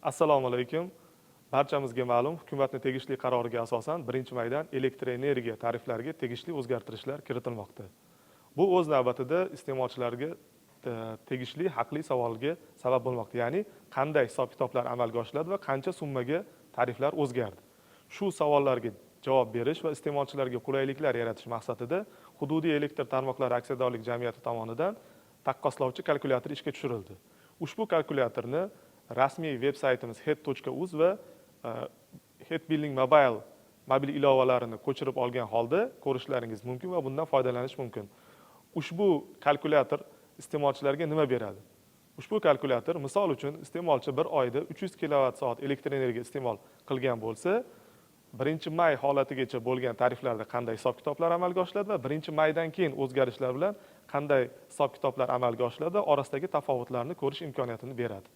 Assalomu alaykum. Barchamizga ma'lum, hukumatning tegishli qaroriga asosan 1-maydan elektr energiya tariflariga tegishli o'zgartirishlar kiritilmoqda. Bu o'z navbatida iste'molchilarga tegishli haqli savolga sabab bo'lmoqda. Ya'ni qanday hisob-kitoblar amalga oshiladi va qancha summaga tariflar o'zgardi. Shu savollarga javob berish va iste'molchilarga qulayliklar yaratish maqsadida hududiy elektr tarmoqlari aksiyadorlik jamiyati tomonidan taqqoslovchi kalkulyator ishga tushirildi. Ushbu kalkulyatorni rasmiy veb-saytimiz head.uz va Head Billing Mobile mobil ilovalarini ko'chirib olgan holda ko'rishlaringiz mumkin va bundan foydalanish mumkin. Ushbu kalkulyator iste'molchilarga nima beradi? Ushbu kalkulyator misol uchun iste'molchi bir oyda 300 kWh elektr energiya iste'mol qilgan bo'lsa, 1-may holatigacha bo'lgan tariflarda qanday hisob-kitoblar amalga oshiladi va 1-maydan keyin o'zgarishlar bilan qanday hisob-kitoblar amalga oshiladi, orasidagi tafovutlarni ko'rish imkoniyatini beradi.